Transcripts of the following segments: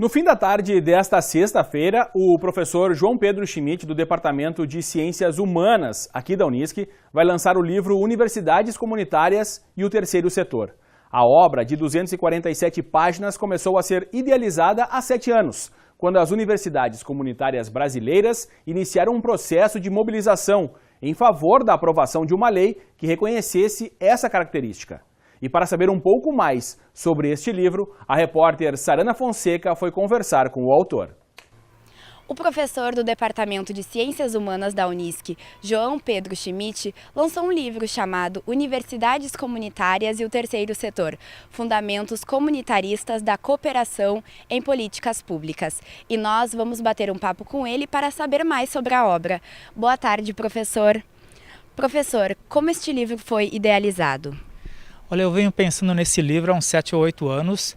No fim da tarde desta sexta-feira, o professor João Pedro Schmidt, do Departamento de Ciências Humanas, aqui da Unisc, vai lançar o livro Universidades Comunitárias e o Terceiro Setor. A obra, de 247 páginas, começou a ser idealizada há 7 anos, quando as universidades comunitárias brasileiras iniciaram um processo de mobilização em favor da aprovação de uma lei que reconhecesse essa característica. E para saber um pouco mais sobre este livro, a repórter Sarana Fonseca foi conversar com o autor. O professor do Departamento de Ciências Humanas da Unisc, João Pedro Schmidt, lançou um livro chamado Universidades Comunitárias e o Terceiro Setor, Fundamentos Comunitaristas da Cooperação em Políticas Públicas. E nós vamos bater um papo com ele para saber mais sobre a obra. Boa tarde, professor. Professor, como este livro foi idealizado? Olha, eu venho pensando nesse livro há uns 7 ou 8 anos,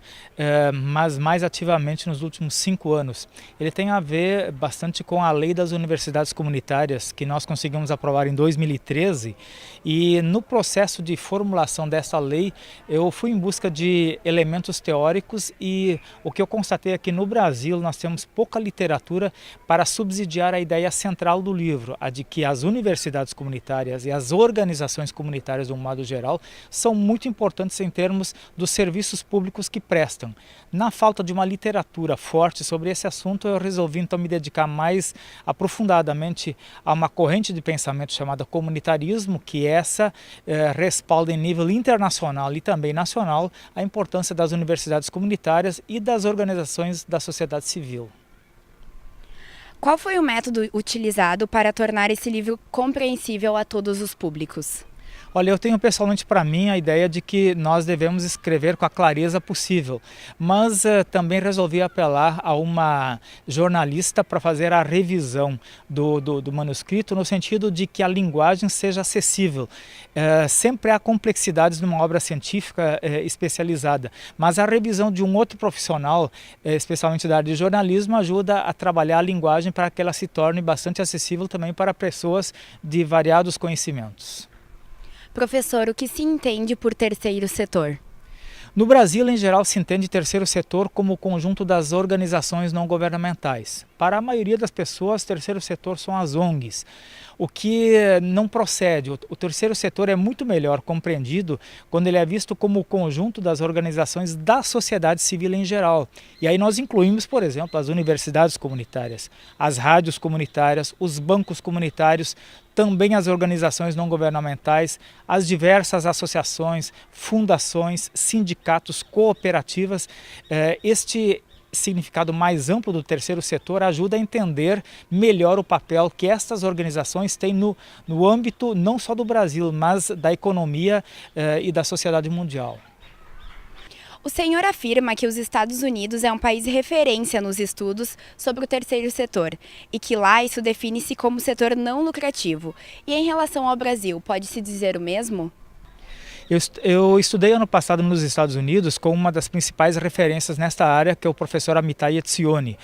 mas mais ativamente nos últimos 5 anos. Ele tem a ver bastante com a Lei das Universidades Comunitárias, que nós conseguimos aprovar em 2013, e no processo de formulação dessa lei, eu fui em busca de elementos teóricos e o que eu constatei é que no Brasil nós temos pouca literatura para subsidiar a ideia central do livro, a de que as universidades comunitárias e as organizações comunitárias, de um modo geral, são muito importantes em termos dos serviços públicos que prestam. Na falta de uma literatura forte sobre esse assunto, eu resolvi então me dedicar mais aprofundadamente a uma corrente de pensamento chamada comunitarismo, que essa respalda em nível internacional e também nacional a importância das universidades comunitárias e das organizações da sociedade civil. Qual foi o método utilizado para tornar esse livro compreensível a todos os públicos? Olha, eu tenho pessoalmente para mim a ideia de que nós devemos escrever com a clareza possível, mas também resolvi apelar a uma jornalista para fazer a revisão do manuscrito, no sentido de que a linguagem seja acessível. Sempre há complexidades numa obra científica especializada, mas a revisão de um outro profissional, especialmente da área de jornalismo, ajuda a trabalhar a linguagem para que ela se torne bastante acessível também para pessoas de variados conhecimentos. Professor, o que se entende por terceiro setor? No Brasil, em geral, se entende terceiro setor como o conjunto das organizações não governamentais. Para a maioria das pessoas, terceiro setor são as ONGs, o que não procede. O terceiro setor é muito melhor compreendido quando ele é visto como o conjunto das organizações da sociedade civil em geral. E aí nós incluímos, por exemplo, as universidades comunitárias, as rádios comunitárias, os bancos comunitários, também as organizações não governamentais, as diversas associações, fundações, sindicatos, cooperativas. Este significado mais amplo do terceiro setor ajuda a entender melhor o papel que estas organizações têm no âmbito não só do Brasil, mas da economia e da sociedade mundial. O senhor afirma que os Estados Unidos é um país referência nos estudos sobre o terceiro setor e que lá isso define-se como setor não lucrativo. E em relação ao Brasil, pode-se dizer o mesmo? Eu estudei ano passado nos Estados Unidos com uma das principais referências nesta área, que é o professor Amitai Etzioni.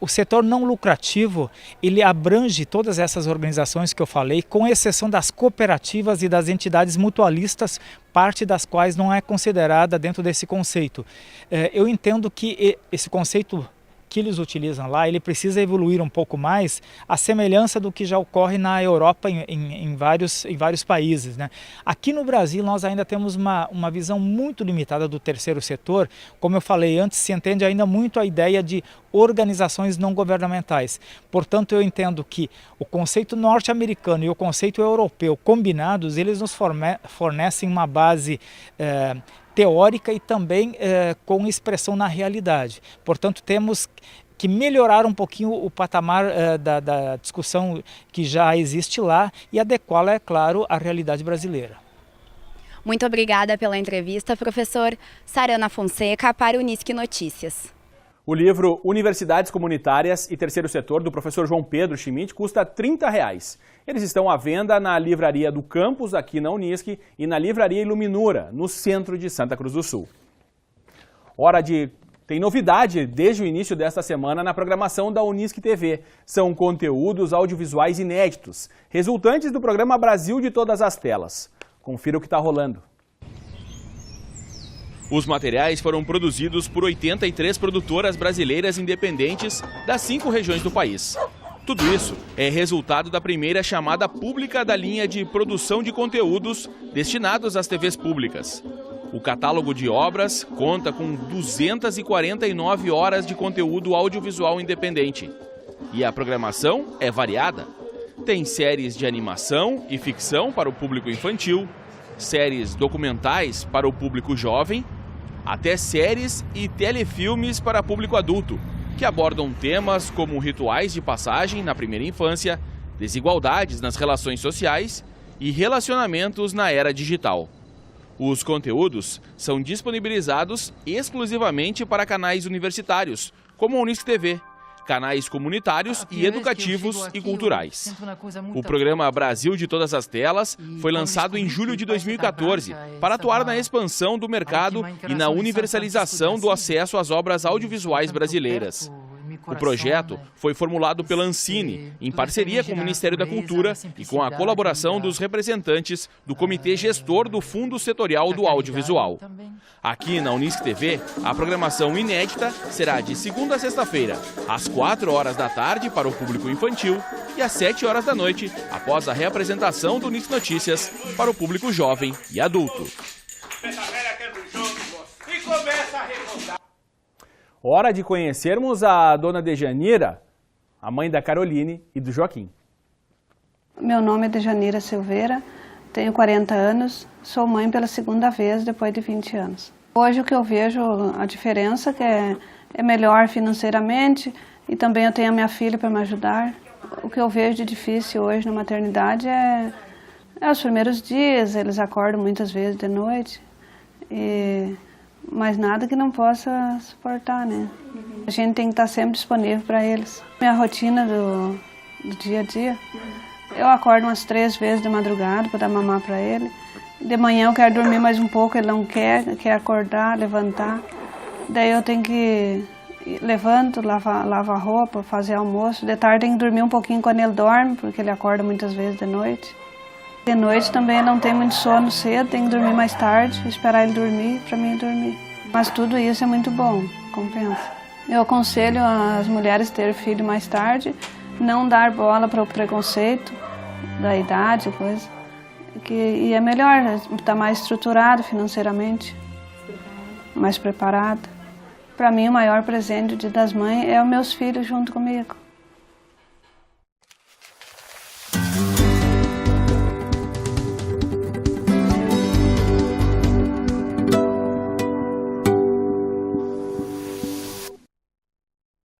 O setor não lucrativo, ele abrange todas essas organizações que eu falei, com exceção das cooperativas e das entidades mutualistas, parte das quais não é considerada dentro desse conceito. Eu entendo que esse conceito que eles utilizam lá, ele precisa evoluir um pouco mais, a semelhança do que já ocorre na Europa em vários países, né? Aqui no Brasil nós ainda temos uma visão muito limitada do terceiro setor. Como eu falei antes, se entende ainda muito a ideia de organizações não governamentais. Portanto, eu entendo que o conceito norte-americano e o conceito europeu combinados, eles nos fornecem uma base teórica e também com expressão na realidade. Portanto, temos que melhorar um pouquinho o patamar da discussão que já existe lá e adequá-la, é claro, à realidade brasileira. Muito obrigada pela entrevista, professor. Sarana Fonseca, para o Unisc Notícias. O livro Universidades Comunitárias e Terceiro Setor, do professor João Pedro Schmidt, custa R$ 30. Eles estão à venda na Livraria do Campus, aqui na Unisc, e na Livraria Iluminura, no centro de Santa Cruz do Sul. Tem novidade desde o início desta semana na programação da Unisc TV. São conteúdos audiovisuais inéditos, resultantes do programa Brasil de Todas as Telas. Confira o que está rolando. Os materiais foram produzidos por 83 produtoras brasileiras independentes das 5 regiões do país. Tudo isso é resultado da primeira chamada pública da linha de produção de conteúdos destinados às TVs públicas. O catálogo de obras conta com 249 horas de conteúdo audiovisual independente. E a programação é variada. Tem séries de animação e ficção para o público infantil, séries documentais para o público jovem, até séries e telefilmes para público adulto, que abordam temas como rituais de passagem na primeira infância, desigualdades nas relações sociais e relacionamentos na era digital. Os conteúdos são disponibilizados exclusivamente para canais universitários, como a Unisc TV, canais comunitários e educativos e culturais. O programa Brasil de Todas as Telas foi lançado em julho de 2014 para atuar na expansão do mercado e na universalização do acesso às obras audiovisuais brasileiras. O projeto foi formulado pela Ancine, em parceria com o Ministério da Cultura e com a colaboração dos representantes do Comitê Gestor do Fundo Setorial do Audiovisual. Aqui na Unisc TV, a programação inédita será de segunda a sexta-feira, às 4 horas da tarde para o público infantil e às 7 horas da noite, após a reapresentação do Unisc Notícias para o público jovem e adulto. Hora de conhecermos a dona Dejanira, a mãe da Caroline e do Joaquim. Meu nome é Dejanira Silveira, tenho 40 anos, sou mãe pela segunda vez depois de 20 anos. Hoje o que eu vejo, a diferença que é melhor financeiramente e também eu tenho a minha filha para me ajudar. O que eu vejo de difícil hoje na maternidade é os primeiros dias, eles acordam muitas vezes de noite mas nada que não possa suportar, né? A gente tem que estar sempre disponível para eles. Minha rotina do dia a dia, eu acordo umas 3 vezes de madrugada para dar mamar para ele. De manhã eu quero dormir mais um pouco, ele não quer acordar, levantar. Daí eu tenho que levanto, lavo a roupa, fazer almoço. De tarde tem que dormir um pouquinho quando ele dorme, porque ele acorda muitas vezes de noite. De noite também não tem muito sono cedo, tem que dormir mais tarde, esperar ele dormir para mim dormir. Mas tudo isso é muito bom, compensa. Eu aconselho as mulheres a ter filho mais tarde, não dar bola para o preconceito da idade, coisa. E é melhor estar mais estruturado financeiramente, mais preparado. Para mim o maior presente do Dia das Mães é os meus filhos junto comigo.